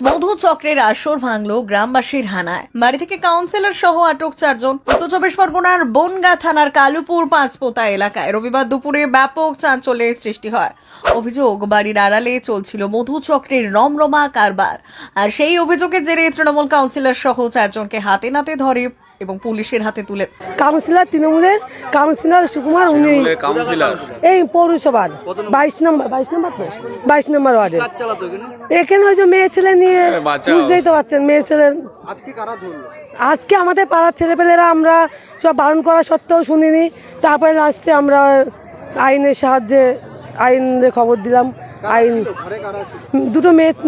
মধু চক্রের আসর ভাঙলো গ্রামবাসীর হানায়। বাড়ি থেকে কাউন্সিলর সহ আটক 4 জন। উত্তর চব্বিশ পরগনার বনগাঁ থানার কালুপুর পাঁচপোতা এলাকায় রবিবার দুপুরে ব্যাপক চাঞ্চল্যের সৃষ্টি হয়। অভিযোগ, বাড়ির আড়ালে চলছিল মধু চক্রের রমরমা কারবার। আর সেই অভিযোগের জেরে তৃণমূল কাউন্সিলর সহ 4 জনকে হাতে নাতে ধরে এবং পুলিশের হাতে তুলে। কাউন্সিলর, তৃণমূলের কাউন্সিলর সুকুমার, উনি এই পৌরসভার 22 নম্বর ওয়ার্ডে। এখানে ওই যে মেয়ে ছেলে নিয়ে, বুঝতেই তো পারছেন, মেয়ে ছেলে। আজকে আমাদের পাড়ার ছেলেপেলেরা, আমরা সব বারণ করা সত্ত্বেও শুনিনি। তারপরে লাস্টে আমরা আইনের সাহায্যে আইনের খবর দিলাম। আইন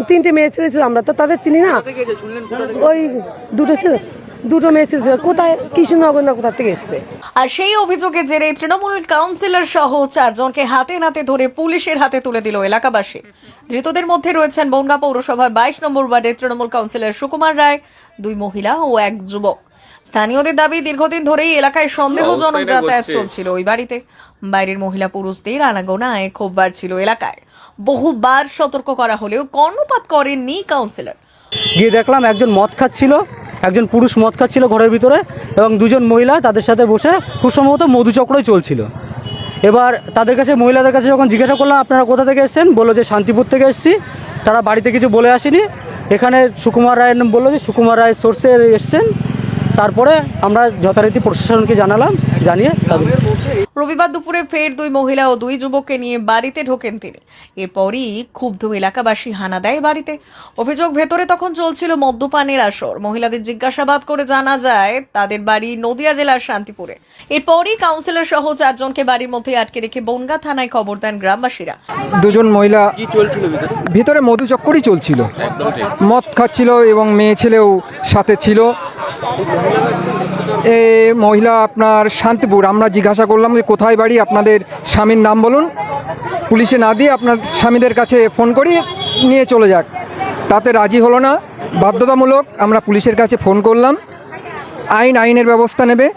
তিনটে মেয়ে ছেলে ছিল, আমরা তো তাদের চিনি না। ওই দুটো মেয়ে ছেলে ছিল, কোথায় কৃষ্ণনগর না কোথা থেকে এসছে। আর সেই অভিযোগের জেরে তৃণমূল কাউন্সিলর সহ 4 জনকে হাতে নাতে ধরে পুলিশের হাতে তুলে দিল এলাকাবাসী। ধৃতদের মধ্যে রয়েছেন বনগাঁ পৌরসভার 22 নম্বর ওয়ার্ডের তৃণমূল কাউন্সিলর সুকুমার রায়, 2 মহিলা ও 1 যুবক। স্থানীয়দের দাবি, দীর্ঘদিন ধরেই এলাকায় সন্দেহজনক যাতায়াত চলছিল ওই বাড়িতে। বাইরের মহিলা পুরুষদের আনাগোনায় ক্ষোভ বাড়ছিল এলাকায়। বহুবার সতর্ক করা হলেও কর্ণপাত করেননি কাউন্সিলর। গিয়ে দেখলাম একজন মদ খাচ্ছিল, একজন পুরুষ মদ খাচ্ছিল ঘরের ভিতরে, এবং 2 জন মহিলা তাদের সাথে বসে খুব সম্ভবত মধুচক্রই চলছিল। এবার মহিলাদের কাছে যখন জিজ্ঞাসা করলাম আপনারা কোথা থেকে এসেছেন, বললো যে শান্তিপুর থেকে এসেছি। তারা বাড়িতে কিছু বলে আসেনি। এখানে সুকুমার রায়ের নাম বললো যে সুকুমার রায় সোর্সে এসছেন। তারপরে আমরা যথারীতি প্রশাসনকে জানিয়ে রবিবার দুপুরে ফের 2 মহিলা ও 2 যুবককে নিয়ে বাড়িতে ঢোকেন তিনি। এরপরই ক্ষুব্ধ এলাকাবাসী হানা দেয় বাড়িতে। অভিযোগ, ভেতরে তখন চলছিল মদ্যপানের আসর। মহিলাদের জিজ্ঞাসাবাদ করে জানা যায় তাদের বাড়ি নদিয়া জেলার শান্তিপুরে। এরপরই কাউন্সিলর সহ 4 জনকে বাড়ির মধ্যে আটকে রেখে বনগাঁ থানায় খবর দেন গ্রামবাসীরা। 2 জন মহিলা ভিতরে মধুচক্করই চলছিল, মদ খাচ্ছিল এবং মেয়ে ছেলেও সাথে ছিল। এ মহিলা আপনার শান্তিপুর। আমরা জিজ্ঞাসা করলাম যে কোথায় বাড়ি, আপনাদের স্বামীর নাম বলুন। পুলিশে না দিয়ে আপনার স্বামীদের কাছে ফোন করি নিয়ে চলে যাক। তাতে রাজি হলো না, বাধ্যতামূলক আমরা পুলিশের কাছে ফোন করলাম। আইনের ব্যবস্থা নেবে।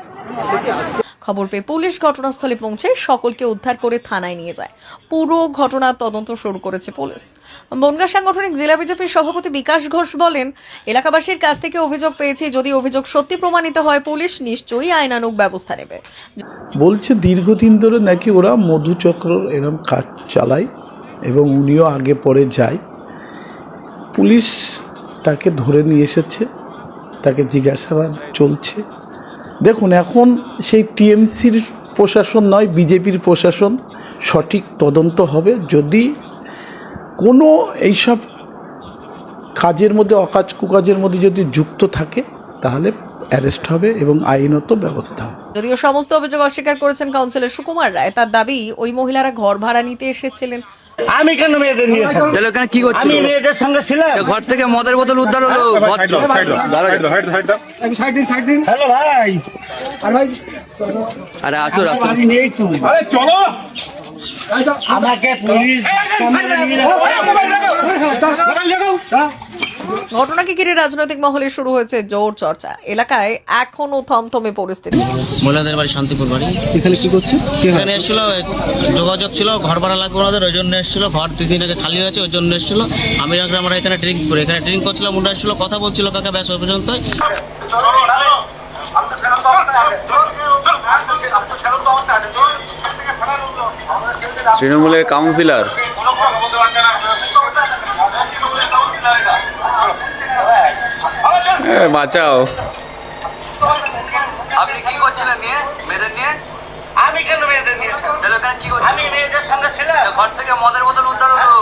খবর পেয়ে পুলিশ ঘটনাস্থলে পৌঁছে সকলকে উদ্ধার করে থানায় নিয়ে যায়। পুরো ঘটনার তদন্ত শুরু করেছে পুলিশ। বনগাঁ সাংগঠনিক জেলা বিজেপির সভাপতি বিকাশ ঘোষ বলেন, এলাকাবাসীর কাছ থেকে অভিযোগ পেয়েছি, যদি অভিযোগ সত্যি প্রমাণিত হয় পুলিশ নিশ্চয়ই আইনানুগ ব্যবস্থা নেবে। বলছে দীর্ঘদিন ধরে নাকি ওরা মধুচক্র এরকম কাজ চালায় এবং উনিও আগে পরে যায়। পুলিশ তাকে ধরে নিয়ে এসেছে, তাকে জিজ্ঞাসাবাদ চলছে। দেখুন, এখন সেই টিএমসির প্রশাসন নয়, বিজেপির প্রশাসন সঠিক তদন্ত হবে। যদি কোনো এইসব কাজের মধ্যে, অকাজ কুকাজের মধ্যে যদি যুক্ত থাকে তাহলে অ্যারেস্ট হবে এবং আইনত ব্যবস্থা হবে। যদিও সমস্ত অভিযোগ অস্বীকার করেছেন কাউন্সিলর সুকুমার রায়। তার দাবি, ওই মহিলারা ঘর ভাড়া নিতে এসেছিলেন। আমি কেন মেয়েদের নিয়ে কি করছি? আমি মেয়েদের সঙ্গে ছিলাম। ঘর থেকে মদের বোতল উদ্ধার হলো। হ্যালো ভাই, আরে আসো আমি নেই তো। চলো, আমাকে পুলিশ ঘটনাকে ঘিরে রাজনৈতিক মহলে শুরু হয়েছে জোর চর্চা। এলাকায় এখনো থমথমে পরিস্থিতি। মহিলাদের বাড়ি শান্তিপুর বাড়ি। এখানে কি করছে? এখানে এসেছিল, যোগাযোগ ছিল, ঘর ভাড়া লাগবে ওনাদের, ওই জন্য এসেছিল। ঘর 2 দিন আগে খালি হয়েছে, ওই জন্য এসেছিল। আমরা এখানে ড্রিঙ্ক করছিলাম, ওরা এসেছিল, কথা বলছিল কাকা, ব্যাস ওই পর্যন্ত। তৃণমূলের কাউন্সিলর বাঁচাও। আপনি কি করছিলেন নিয়ে মেয়েদের নিয়ে? আমি কেন মেয়েদের নিয়ে? কি করছি? আমি মেয়েদের সঙ্গে ছিলাম। ঘর থেকে মদের বোতল উদ্ধার হলো।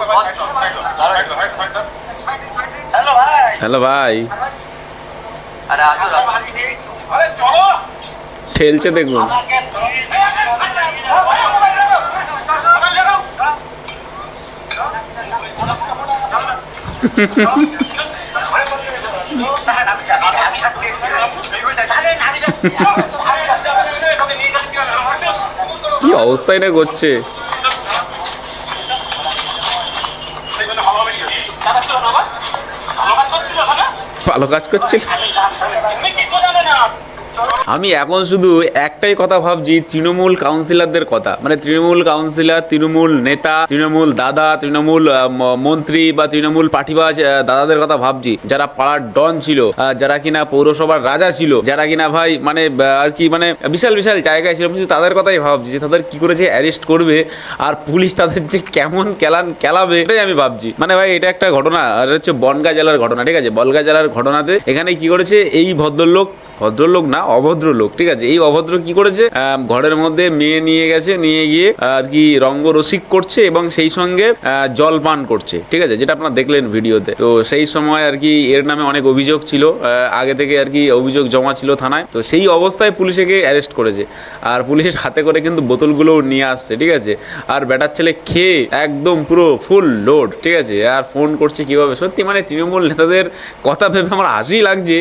হ্যালো ভাই, হ্যালো ভাই, আরে আসো, আরে চলো, ঠেলছে দেখুন। কি অবস্থায় না করছে। ভালো কাজ করছিল। আমি এখন শুধু একটাই কথা ভাবছি, তৃণমূল কাউন্সিলরদের কথা, মানে তৃণমূল কাউন্সিলর, তৃণমূল নেতা, তৃণমূল দাদা, তৃণমূল মন্ত্রী বা তৃণমূল পার্টিবাজ দাদাদের কথা ভাবছি, যারা পাড়ার ডন ছিল, যারা কিনা পৌরসভার রাজা ছিল, যারা কিনা ভাই মানে আর কি মানে বিশাল বিশাল জায়গায় ছিল, তাদের কথাই ভাবছি যে তাদের কি করে যে অ্যারেস্ট করবে আর পুলিশ তাদের যে কেমন কেলাবে, এটাই আমি ভাবছি। মানে ভাই এটা একটা ঘটনা, আর হচ্ছে বনগাঁ জেলার ঘটনা, ঠিক আছে? বনগাঁ জেলার ঘটনাতে এখানে কি করেছে এই ভদ্রলোক না, অভদ্রলোক, ঠিক আছে? এই অভদ্র কি করেছে, ঘরের মধ্যে মেয়ে নিয়ে গেছে, নিয়ে গিয়ে আর কি রঙ্গরসিক করছে এবং সেই সঙ্গে জল পান করছে, ঠিক আছে? যেটা আপনারা দেখলেন ভিডিওতে। তো সেই সময় আর কি এর নামে অনেক অভিযোগ ছিল, আগে থেকে আর কি অভিযোগ জমা ছিল থানায়। তো সেই অবস্থায় পুলিশকে অ্যারেস্ট করেছে, আর পুলিশের হাতে করে কিন্তু বোতলগুলোও নিয়ে আসছে, ঠিক আছে? আর বেটার ছেলে খেয়ে একদম পুরো ফুল লোড, ঠিক আছে? আর ফোন করছে কিভাবে, সত্যি মানে তৃণমূল নেতাদের কথা ভেবে আমার হাসি লাগছে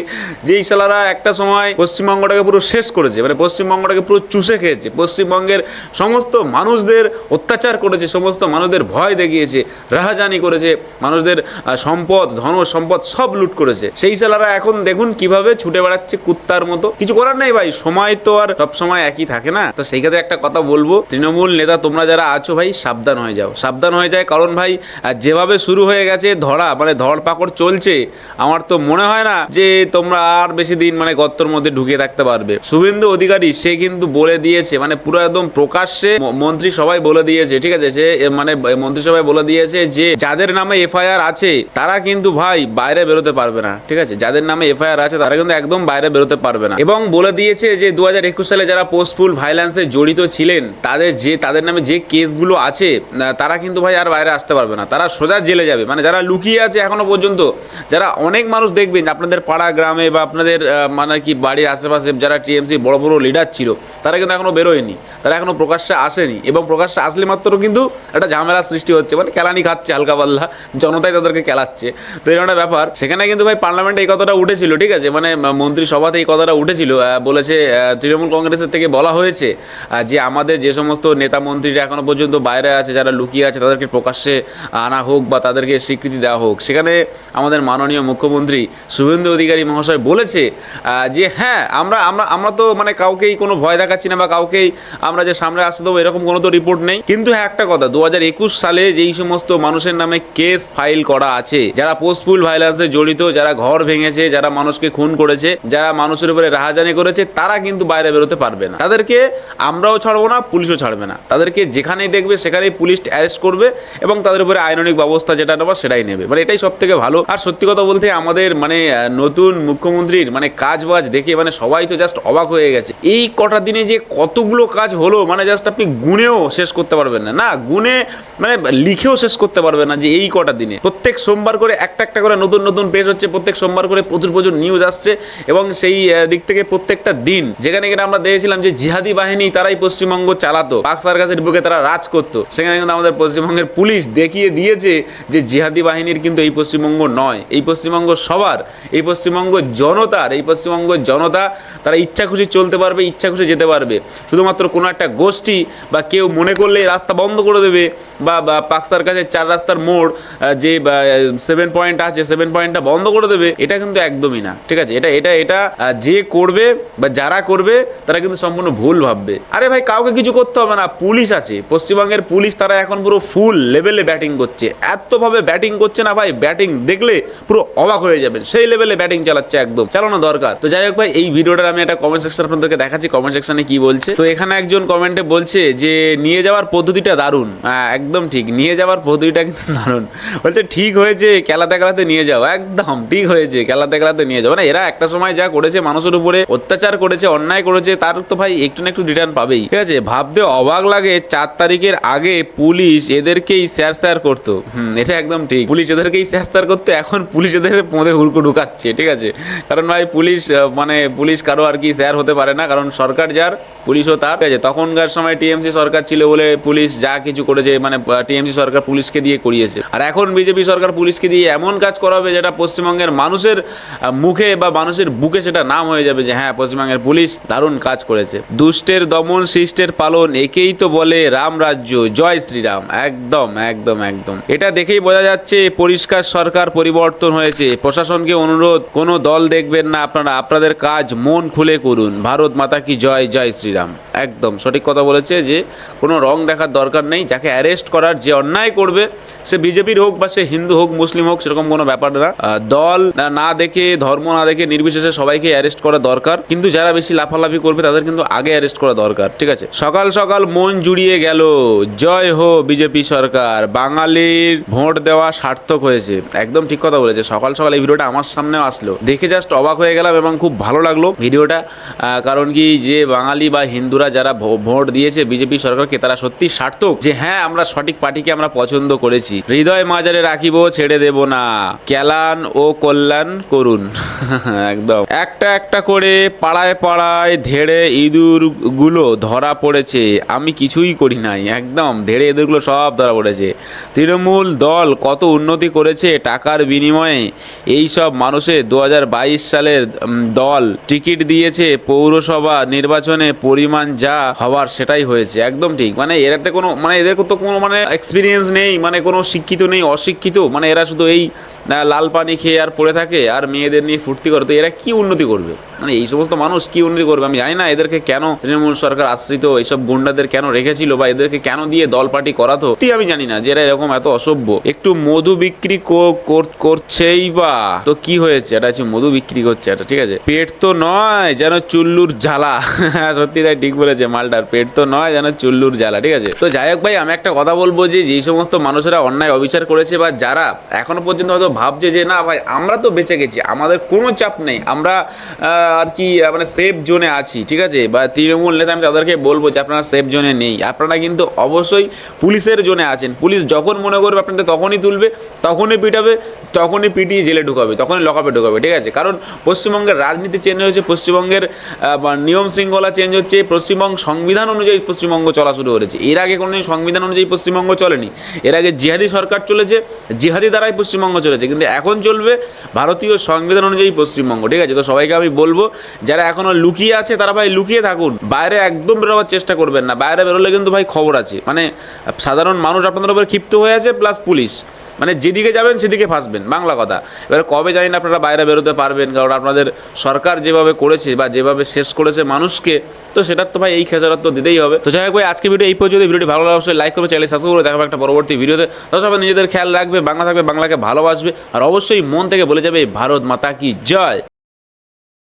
যে এই শালারা একটা সময় পশ্চিমবঙ্গটাকে পুরো শেষ করেছে, মানে পশ্চিমবঙ্গটাকে পুরো চুষে খেয়েছে, পশ্চিমবঙ্গের সমস্ত মানুষদের অত্যাচার করেছে, সমস্ত মানুষদের ভয় দেখিয়েছে, রাহাজানি করেছে, মানুষদের সম্পদ, ধন সম্পদ সব লুট করেছে। সেই শালারা এখন দেখুন কিভাবে ছুটে বেড়াচ্ছে কুত্তার মতো। কিছু করার নেই ভাই, সময় তো আর সব সময় একই থাকে না। তো সেই ক্ষেত্রে একটা কথা বলবো, তৃণমূল নেতা তোমরা যারা আছো ভাই সাবধান হয়ে যাও, সাবধান হয়ে যায়। কারণ ভাই যেভাবে শুরু হয়ে গেছে ধরপাকড় চলছে, আমার তো মনে হয় না যে তোমরা আর বেশি দিন মানে গর্তর মধ্যে ঢুকে থাকতে পারবে। শুভেন্দু অধিকারী সে কিন্তু বলে দিয়েছে, মানে পুরো একদম প্রকাশ্যে মন্ত্রী সবাই বলে দিয়েছে, ঠিক আছে? সে মানে মন্ত্রিসভায় বলে দিয়েছে যে যাদের নামে এফআইআর আছে তারা কিন্তু ভাই বাইরে বেরোতে পারবে না, ঠিক আছে? যাদের নামে এফআইআর আছে তারা কিন্তু একদম বাইরে বেরোতে পারবে না। এবং বলে দিয়েছে যে 2021 সালে যারা পোস্টফুল ভাইলেন্সে জড়িত ছিলেন তাদের নামে যে কেসগুলো আছে তারা কিন্তু ভাই আর বাইরে আসতে পারবে না, তারা সোজা জেলে যাবে। মানে যারা লুকিয়ে আছে এখনো পর্যন্ত, যারা অনেক মানুষ দেখবেন আপনাদের পাড়া গ্রামে বা আপনাদের মানে কি বাড়ির আশেপাশে যারা টিএমসি বড় বড় লিডার ছিল, তারা কিন্তু এখনো বেরোয়নি, তারা এখনো প্রকাশ্যে আসেনি। এবং প্রকাশ্যে আসলে মাত্র কিন্তু একটা ঝামেলা সৃষ্টি হচ্ছে, মানে কেলানি খাচ্ছে হালকা পাল্লা, জনতাই তাদেরকে কেলাচ্ছে। তো এরকম একটা ব্যাপার। সেখানে কিন্তু ভাই পার্লামেন্টে এই কথাটা উঠেছিল, ঠিক আছে? মানে মন্ত্রিসভাতে এই কথাটা উঠেছিল, বলেছে তৃণমূল কংগ্রেসের থেকে বলা হয়েছে যে আমাদের যে সমস্ত নেতা মন্ত্রীরা এখনো পর্যন্ত বাইরে আছে, যারা লুকিয়ে আছে, তাদেরকে প্রকাশ্যে আনা হোক বা তাদেরকে স্বীকৃতি দেওয়া হোক। সেখানে আমাদের মাননীয় মুখ্যমন্ত্রী শুভেন্দু অধিকারী মহাশয় বলেছে যে হ্যাঁ আমরা তো মানে কাউকেই কোনো ভয় দেখাচ্ছি না বা কাউকেই আমরা যে সামনে আসতে দেবো এরকম কোনো তো রিপোর্ট নেই। কিন্তু হ্যাঁ একটা কথা, 2021 সালে যেই সমস্ত মানুষের নামে কেস ফাইল করা আছে, যারা পোস্টফুল ভাইলেন্সে জড়িত, যারা ঘর ভেঙেছে, যারা মানুষকে খুন করেছে, যারা মানুষের উপরে রাহাজানি করেছে, তারা কিন্তু বাইরে বেরোতে পারবে না। তাদেরকে আমরাও ছাড়বো না, পুলিশও ছাড়বে না। তাদেরকে যেখানেই দেখবে সেখানেই পুলিশ অ্যারেস্ট করবে এবং তাদের উপরে আইনানুগ ব্যবস্থা যেটা নেওয়া সেটাই নেবে। মানে এটাই সব থেকে ভালো। আর সত্যি কথা বলতে আমাদের মানে নতুন মুখ্যমন্ত্রীর মানে কাজ বাজ দেখে মানে সবাই তো জাস্ট অবাক হয়ে গেছে। এই কটা দিনে যে কতগুলো কাজ হলো, মানে জাস্ট আপনি গুনেও শেষ করতে পারবেন না, গুনে মানে লিখেও শেষ করতে পারবেন না যে এই কটা দিনে। প্রত্যেক সোমবার করে একটা করে নতুন পেজ হচ্ছে, প্রত্যেক সোমবার করে প্রচুর নিউজ আসছে। এবং সেই দিক থেকে প্রত্যেকটা দিন যেখানে আমরা দেখেছিলাম যে জিহাদি বাহিনী তারাই পশ্চিমবঙ্গ চালাতো, পাক সার্কাসের বুকে তারা রাজ করতো, সেখানে কিন্তু আমাদের পশ্চিমবঙ্গের পুলিশ দেখিয়ে দিয়েছে যে জিহাদি বাহিনীর কিন্তু এই পশ্চিমবঙ্গ নয়, এই পশ্চিমবঙ্গ সবার, এই পশ্চিমবঙ্গ জনতার, এই পশ্চিমবঙ্গ জনতা তারা ইচ্ছা খুশি চলতে পারবে, ইচ্ছা খুশি যেতে পারবে। শুধুমাত্র কোনো একটা গোষ্ঠী বা কেউ মনে করলে রাস্তা বন্ধ করে দেবে বা পাক সার্কাসের 4 রাস্তার মোড় যে 7 পয়েন্ট আছে 7 পয়েন্টটা বন্ধ করে দেবে, এটা কিন্তু একদমই না, ঠিক আছে? এটা যে করবে বা যারা করবে তারা কিন্তু সম্পূর্ণ ভুল ভাববে। আরে ভাই কাউকে কিছু করতে হবে না, পুলিশ আছে, পশ্চিমবঙ্গের পুলিশ তারা এখন পুরো ফুল লেভেলে ব্যাটিং করছে, এতভাবে ব্যাটিং করছে না ভাই, ব্যাটিং দেখলে পুরো অবাক হয়ে যাবেন, সেই লেভেলে ব্যাটিং চালাচ্ছে, একদম চালানো দরকার। তো যাই হোক ভাই, এই ভিডিওটার আমি একটা কমেন্ট সেকশন আপনাদেরকে দেখাচ্ছি, কমেন্ট সেকশনে কি বলছে। তো এখানে একজন কমেন্টে বলছে যে নিয়ে যাওয়ার পদ্ধতিটা দারুণ। একদম ঠিক, নিয়ে যাওয়ার পদ্ধতিটা কিন্তু দারুণ। বলছে ঠিক হয়েছে খেলাতে নিয়ে যাও, একদম ঠিক হয়েছে খেলাতে নিয়ে যাও। মানে এরা একটা সময় যা করেছে, মানুষের উপরে অত্যাচার করেছে, অন্যায় করেছে, তার তো ভাই একটু না একটু রিটার্ন পাবেই, ঠিক আছে? ভাবতে অবাক লাগে 4 তারিখের আগে পুলিশ এদেরকেই স্যার করতো। এটা একদম ঠিক, পুলিশ এদেরকেই স্যার করতো, এখন পুলিশ এদের মধ্যে হুড়কো ঢুকাচ্ছে, ঠিক আছে? কারণ ভাই পুলিশ কারো আর কি স্যার হতে পারে না, কারণ সরকার যার পুলিশও তার, ঠিক আছে? তখনকার সময় টিএমসি সরকার ছিল বলে পুলিশ যা কিছু করেছে, মানে টিএমসি সরকার পুলিশকে দিয়ে করিয়েছে। আর এখন বিজেপি সরকার পুলিশকে দিয়ে এমন কাজ করাবে যেটা পশ্চিমবঙ্গের মানুষের মুখে বা মানুষের বুকে সেটা নাম হয়ে যাবে যে হ্যাঁ পশ্চিমবঙ্গের পুলিশ দারুণ কাজ করেছে। দুষ্টের দমন শিষ্টের পালন, একেই তো বলে রাম রাজ্য, জয় শ্রীরাম। একদম। এটা দেখেই বোঝা যাচ্ছে পরিষ্কার সরকার পরিবর্তন হয়েছে। প্রশাসনকে অনুরোধ, কোনো দল দেখবেন না আপনারা আপনাদের কাজ মন খুলে করুন। ভারত মাতা কি জয়, জয় শ্রীরাম। একদম সঠিক কথা বলেছে যে কোনো রং দেখার দরকার নেই। যাকে অ্যারেস্ট করার, যে অন্যায় করবে, সে বিজেপির হোক বা সে হিন্দু হোক মুসলিম হোক, সেরকম কোনো ব্যাপার না। দল না দেখে, ধর্ম না দেখে, নির্বিশেষে সবাইকে অ্যারেস্ট করা দরকার। কিন্তু যারা বেশি লাফালাফি করবে তাদের কিন্তু আগে অ্যারেস্ট করা দরকার, ঠিক আছে। সকাল সকাল মন জুড়িয়ে গেল, জয় হো বিজেপি সরকার, বাঙালির ভোট দেওয়া সার্থক হয়েছে। একদম ঠিক কথা বলেছে। সকাল সকাল এই ভিডিওটা আমার সামনেও আসলো, দেখে জাস্ট অবাক হয়ে গেলাম এবং খুব ভালো লাগলো ভিডিওটা। কারণ কি, যে বাঙালি বা হিন্দুরা যারা ভোট দিয়েছে বিজেপি সরকারকে, তারা সত্যি সার্থক যে হ্যাঁ, আমরা সঠিক পার্টিকে আমরা পছন্দ করেছি। হৃদয় মাজারে রাখিব, ছেড়ে দেব না, ক্যালান ও কল্যাণ করুন। একদম একটা একটা করে পাড়ায় পাড়ায় ধেড়ে ইঁদুর গুলো ধরা পড়েছে, আমি কিছুই করি নাই। একদম ধেড়ে ইঁদুরগুলো সব ধরা পড়েছে। তৃণমূল দল কত উন্নতি করেছে টাকার বিনিময়ে। এই সব মানুষের 2022 সালের দল টিকিট দিয়েছে, পৌরসভা নির্বাচনে পরিমাণ যা হওয়ার সেটাই হয়েছে। একদম ঠিক। মানে এরাতে কোনো, মানে এদের তো কোনো মানে এক্সপিরিয়েন্স নেই, মানে কোনো শিক্ষিত নেই, অশিক্ষিত। মানে এরা শুধু এই লাল পানি খেয়ে আর পড়ে থাকে আর মেয়েদের নিয়ে ফুর্তি করে। তো এরা কি উন্নতি করবে? মানে এই সমস্ত মানুষ কি উন্নতি করবে? আমি জানি না এদেরকে কেন তৃণমূল সরকার আশ্রিত এইসব গুন্ডাদের কেন রেখেছিল বা এদেরকে কেন দিয়ে দল পার্টি করাতো, আমি জানি না যে এরা এরকম এত অসভ্য। একটু মধু বিক্রি করছেই বা, তো কি হয়েছে? এটা হচ্ছে মধু বিক্রি করছে, এটা ঠিক আছে। পেট তো নয় যেন চুল্লুর জ্বালা। সত্যি তাই, ঠিক বলেছে মালটার, পেট তো নয় যেন চুল্লুর জ্বালা, ঠিক আছে। তো যাই হোক ভাই, আমি একটা কথা বলবো যে যেই সমস্ত মানুষেরা অন্যায় অবিচার করেছে বা যারা এখনো পর্যন্ত হয়তো ভাবছে যে না ভাই আমরা তো বেঁচে গেছি, আমাদের কোনো চাপ নেই, আমরা আর কি মানে সেফ জোনে আছি, ঠিক আছে, বা তৃণমূল নেতা, আমি তাদেরকে বলবো যে আপনারা সেফ জোনে নেই, আপনারা কিন্তু অবশ্যই পুলিশের জোনে আছেন। পুলিশ যখন মনে করবে আপনাদের তখনই তুলবে, তখনই পিটাবে, তখনই পিটিয়ে জেলে ঢুকাবে, তখনই লকআপে ঢুকাবে, ঠিক আছে। কারণ পশ্চিমবঙ্গের রাজনীতি চেঞ্জ হয়েছে, পশ্চিমবঙ্গের নিয়ম শৃঙ্খলা চেঞ্জ হচ্ছে, পশ্চিমবঙ্গ সংবিধান অনুযায়ী পশ্চিমবঙ্গ চলা শুরু করেছে। এর আগে কোনোদিন সংবিধান অনুযায়ী পশ্চিমবঙ্গ চলেনি। এর আগে জিহাদি সরকার চলেছে, জিহাদি দ্বারাই পশ্চিমবঙ্গ চলেছে, কিন্তু এখন চলবে ভারতীয় সংবিধান অনুযায়ী পশ্চিমবঙ্গ, ঠিক আছে। তো সবাইকে আমি বলবো যারা এখনো লুকিয়ে আছে তারা ভাই লুকিয়ে থাকুন, বাইরে একদম বেরোবার চেষ্টা করবেন না। বাইরে বেরোলে কিন্তু ভাই খবর আছে, মানে সাধারণ মানুষ আপনাদের উপর ক্ষিপ্ত হয়ে আছে, প্লাস পুলিশ, মানে যেদিকে যাবেন সেদিকে ফাঁসবেন, বাংলা কথা। এবার কবে জানি না আপনারা বাইরে বেরোতে পারবেন, কারণ আপনাদের সরকার যেভাবে করেছে বা যেভাবে শেষ করেছে মানুষকে, তো সেটার তো ভাই এই খেসারত তো দিতেই হবে। তো যাই হোক ভাই, আজকে ভিডিও এই পর্যন্ত। ভিডিওটি ভালো লাগলে অবশ্যই লাইক করবে, চ্যানেল সাবস্ক্রাইব করে দেখাবে একটা পরবর্তী ভিডিওতে। তো সবাই নিজেদের খেয়াল রাখবে, বাংলা থাকবে, বাংলাকে ভালোবাসবে, আর অবশ্যই মন থেকে বলে যাবে ভারত মাতা কি জয়।